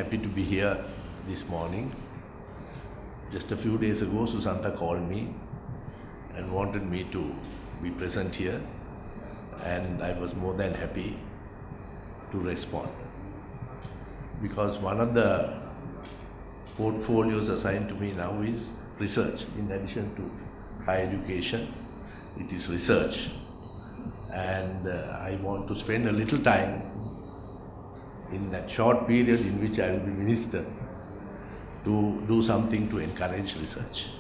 happy to be here this morning. Just a few days ago, Susanta called me and wanted me to be present here, and I was more than happy to respond. Because one of the portfolios assigned to me now is research. In addition to higher education, it is research. And I want to spend a little time in that short period in which I will be minister to do something to encourage research.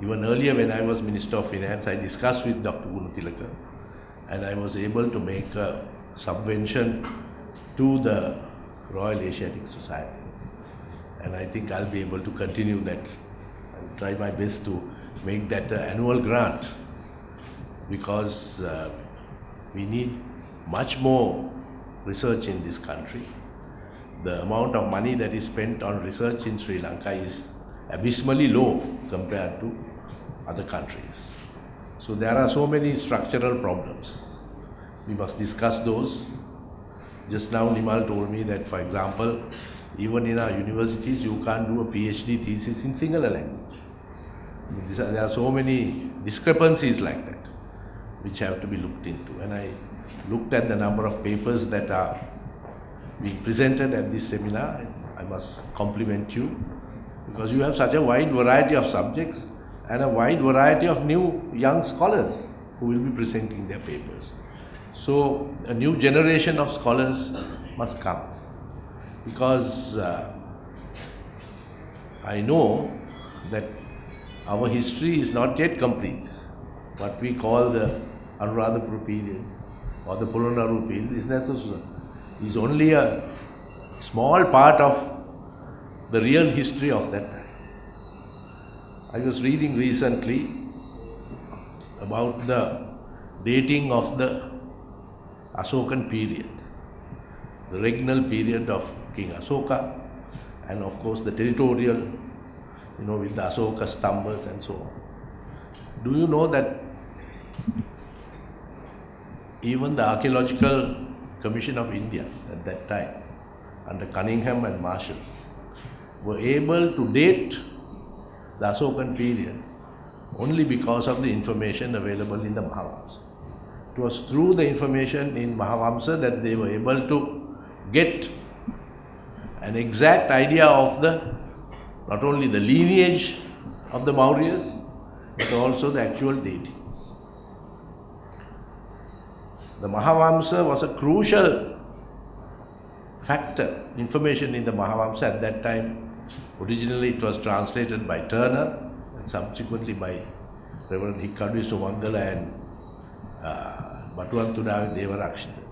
Even earlier when I was Minister of Finance, I discussed with Dr. Gunatilaka, and I was able to make a subvention to the Royal Asiatic Society. And I think I'll be able to continue that. I'll try my best to make that an annual grant, because we need much more research in this country. The amount of money that is spent on research in Sri Lanka is abysmally low compared to other countries. So there are so many structural problems. We must discuss those. Just now Nimal told me that, for example, even in our universities you can't do a PhD thesis in Sinhala language. There are so many discrepancies like that which have to be looked into. And I looked at the number of papers that are being presented at this seminar. I must compliment you, because you have such a wide variety of subjects and a wide variety of new young scholars who will be presenting their papers. So a new generation of scholars must come, because I know that our history is not yet complete. What we call the Anuradhapura period or the Polonnaruwa period is only a small part of the real history of that time. I was reading recently about the dating of the Asokan period, the regnal period of King Asoka, and of course the territorial, with the Asoka Stambhas and so on. Do you know that even the Archaeological Commission of India at that time, under Cunningham and Marshall, were able to date the Asokan period only because of the information available in the Mahavamsa. It was through the information in Mahavamsa that they were able to get an exact idea of not only the lineage of the Mauryas, but also the actual deity. The Mahavamsa was a crucial factor, information in the Mahavamsa at that time. Originally it was translated by Turner and subsequently by Reverend Hikadu Sumangala and Batuwantudavi Devarakshita.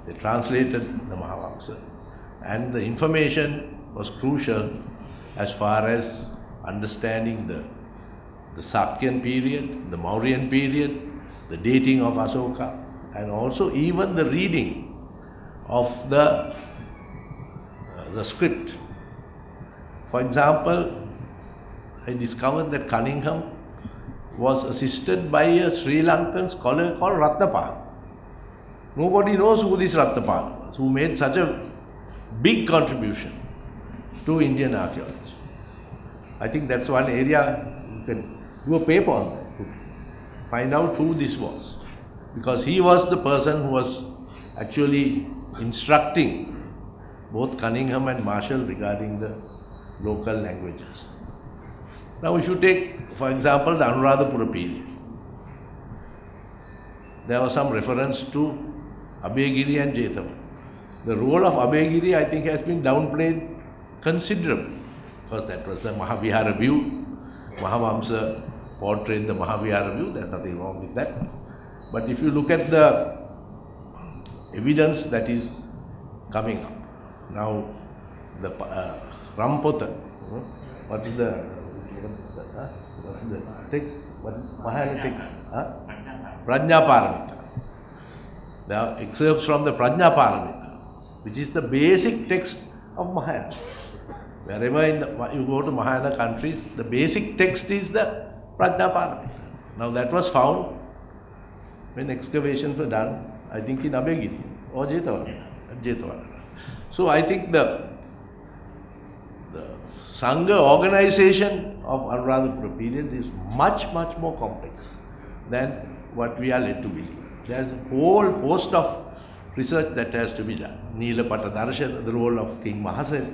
They translated the Mahavamsa, and the information was crucial as far as understanding the Sakyan period, the Mauryan period, the dating of Asoka, and also even the reading of the script. For example, I discovered that Cunningham was assisted by a Sri Lankan scholar called Ratnapala. Nobody knows who this Ratnapala was, who made such a big contribution to Indian archaeology. I think that's one area you can do a paper on that, to find out who this was. Because he was the person who was actually instructing both Cunningham and Marshall regarding the local languages. Now if you take, for example, the Anuradhapura period, there was some reference to Abhayagiri and Jethavan. The role of Abhayagiri, I think, has been downplayed considerably, because that was the Mahavihara view. Mahavamsa portrayed the Mahavihara view, there's nothing wrong with that. But if you look at the evidence that is coming up, now the Rampota, what is the text? What is Mahayana text? Prajna Paramita. There are excerpts from the Prajna Paramita, which is the basic text of Mahayana. Wherever you go to Mahayana countries, the basic text is the Prajna Paramita. Now that was found when excavations were done, I think in Abhayagiri or Jethavan. So I think the Sangha organization of Anuradhapura period is much, much more complex than what we are led to believe. There's a whole host of research that has to be done. Nilapata Darshan, the role of King Mahasen,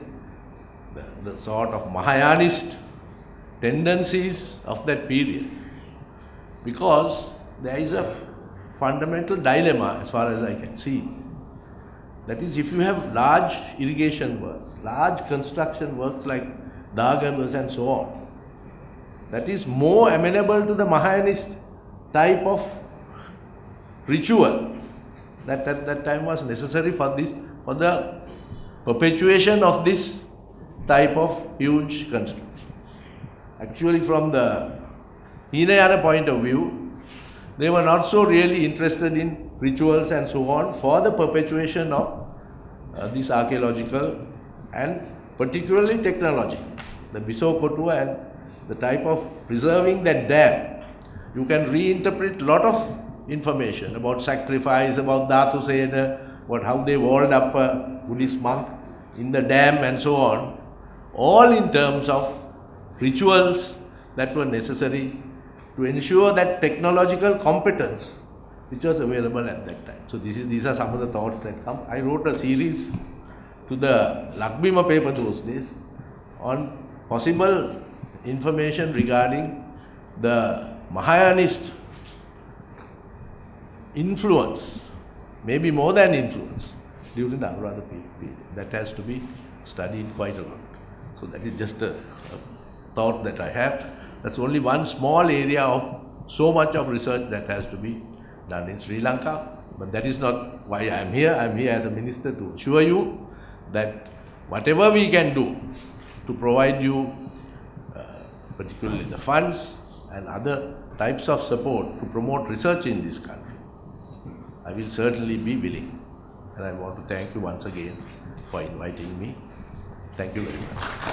the sort of Mahayanist tendencies of that period. Because there is a fundamental dilemma as far as I can see. That is, if you have large irrigation works, large construction works like Dagabas and so on, that is more amenable to the Mahayanist type of ritual that at that time was necessary for the perpetuation of this type of huge construction. Actually, from the Hinayana point of view, they were not so really interested in rituals and so on for the perpetuation of this archaeological and particularly technology. The Bisokotua and the type of preserving that dam, you can reinterpret a lot of information about sacrifice, about Dhatu Sena, about how they walled up a Buddhist monk in the dam and so on, all in terms of rituals that were necessary to ensure that technological competence which was available at that time. So these are some of the thoughts that come. I wrote a series to the Lakbima paper those days on possible information regarding the Mahayanist influence, maybe more than influence, during the Anuradha period. That has to be studied quite a lot. So that is just a thought that I have. That's only one small area of so much of research that has to be done in Sri Lanka. But that is not why I am here. I am here as a minister to assure you that whatever we can do to provide you, particularly the funds and other types of support to promote research in this country, I will certainly be willing. And I want to thank you once again for inviting me. Thank you very much.